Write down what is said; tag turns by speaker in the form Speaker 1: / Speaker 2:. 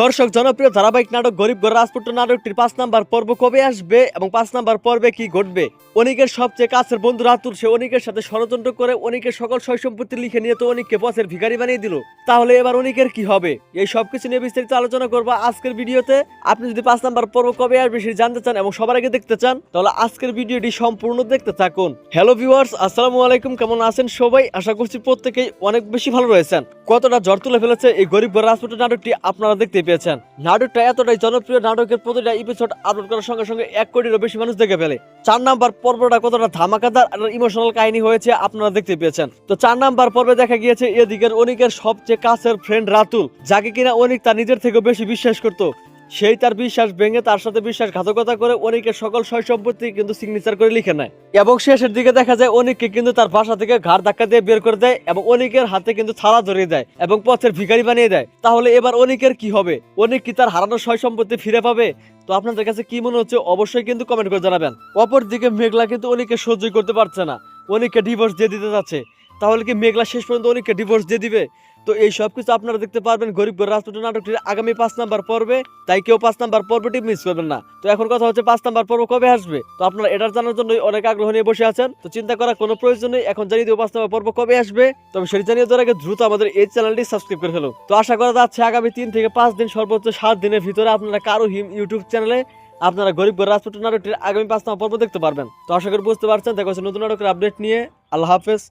Speaker 1: দর্শক জনপ্রিয় ধারাবাহিক নাটক গরিব ঘর রাজপুত্র নাটকটির ৫ নাম্বার পর্ব কবে আসবে এবং ৫ নাম্বার পর্বে কি ঘটবে? অনিকের সবচেয়ে কাছের বন্ধু রাতুল সে অনিকের সাথে ষড়যন্ত্র করে অনিকের সকল সয় সম্পত্তি লিখে নিয়ে তো অনিককে পথের ভিখারি বানিয়ে দিল। তাহলে এবার অনিকের কি হবে? এই সবকিছু নিয়ে বিস্তারিত আলোচনা করবো আজকের ভিডিওতে। আপনি যদি ৫ নাম্বার পর্ব কবে আসবে সেটা জানতে চান এবং সবার আগে দেখতে চান তাহলে আজকের ভিডিওটি সম্পূর্ণ দেখতে থাকুন। হ্যালো ভিউয়ার্স, আসসালামু আলাইকুম, কেমন আছেন সবাই? আশা করছি প্রত্যেকেই অনেক বেশি ভালো রয়েছেন। কতটা ঝড় তুলে ফেলেছে এই গরিব ঘর রাজপুত্র নাটকটি আপনারা দেখতে পেয়েছেন। নাটকটা এতটাই জনপ্রিয়, নাটকের প্রতিটা এপিসোড আপলোড করার সঙ্গে সঙ্গে ১ কোটিরও বেশি মানুষ দেখে ফেলে। ৪ নাম্বার পর্বটা কতটা ধামাকাদার আর ইমোশনাল কাহিনী হয়েছে আপনারা দেখতে পেয়েছেন। তো ৪ নাম্বার পর্বে দেখা গিয়েছে এদিকের অনিকের সবচেয়ে কাছের ফ্রেন্ড রাতুল, যাকে কিনা অনিক তার নিজের থেকেও বেশি বিশ্বাস করত, সেই তার বিশ্বাস ভেঙে তার সাথে বিশ্বাসঘাতকতা করে অনিকের সকল সয় সম্পত্তি কিন্তু সিগনেচার করে লিখে নেয় এবং শেষের দিকে দেখা যায় অনিককে কিন্তু তার বাসা থেকে ঘাড় ধাক্কা দিয়ে বের করে দেয় এবং অনিকের হাতে কিন্তু থালা ধরিয়ে দেয় এবং পথের ভিখারি বানিয়ে দেয়। তাহলে এবার অনিকের কি হবে? অনিক কি তার হারানো সয় সম্পত্তি ফিরে পাবে? তো আপনাদের কাছে কি মনে হচ্ছে অবশ্যই কিন্তু কমেন্ট করে জানাবেন। অপরদিকে মেঘলা কিন্তু অনিককে সহ্যই করতে পারছে না, অনিককে ডিভোর্স দিয়ে দিতে যাচ্ছে। তাহলে কি মেঘলা শেষ পর্যন্ত অনিককে ডিভোর্স দিয়ে দিবে? তো এই সবকিছু আপনারা দেখতে পারবেন গরিব ঘর রাজপুত্র নাটকটির আগামী ৫ নাম্বার পর্বে, তাই কেউ ৫ নাম্বার পর্বটি মিস করবেন না। তো এখন কথা হচ্ছে ৫ নাম্বার পর্ব কবে আসবে? তো আপনারা এটার জানার জন্য অনেক আগ্রহ নিয়ে বসে আছেন। তো চিন্তা করার কোনো প্রয়োজন নেই, এখন জানিয়ে দেবো ৫ নাম্বার পর্ব কবে আসবে। তবে সেটি জানিয়ে দেওয়ার আগে দ্রুত আমাদের এই চ্যানেলটি সাবস্ক্রাইব করে ফেলুন। তো আশা করা যাচ্ছে আগামী ৩ থেকে ৫ দিন, সর্বোচ্চ ৭ দিনের ভিতরে আপনারা কারো ইউটিউব চ্যানেলে আপনারা গরিব ঘর রাজপুত্র নাটকটির আগামী ৫ নাম্বার পর্ব দেখতে পারবেন। তো আশা করি বুঝতে পারছেন। দেখা হচ্ছে নতুন নাটকের আপডেট নিয়ে। আল্লাহ হাফেজ।